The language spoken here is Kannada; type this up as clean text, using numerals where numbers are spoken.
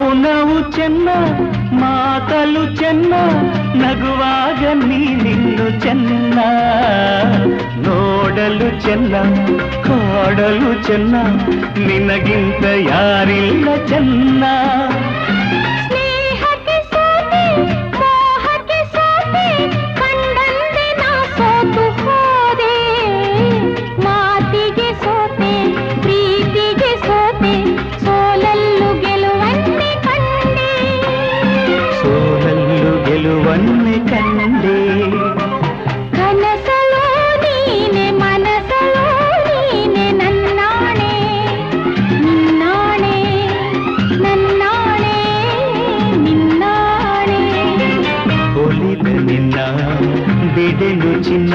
ನಾವು ಚೆನ್ನ ಮಾತಲು ಚೆನ್ನ ನಗುವಾಗ ನೀನಿನ್ನು ಚೆನ್ನ ನೋಡಲು ಚೆನ್ನ ಕಾಡಲು ಚೆನ್ನ ನಿನಗಿಂತ ಯಾರಿಲ್ಲ ಚೆನ್ನ ಗೆಲುವನ್ನೇ ಕಂಡೆ ಕನಸಲೋ ನೀನೆ ಮನಸಲೋ ನೀನೆ ನನ್ನಾಣೆ ನಿನ್ನಾಣೆ ನನ್ನಾಣೆ ನಿನ್ನಾಣೆ ಒಲಿದ ನಿನ್ನ ಬಿಡೆನು ಚಿನ್ನ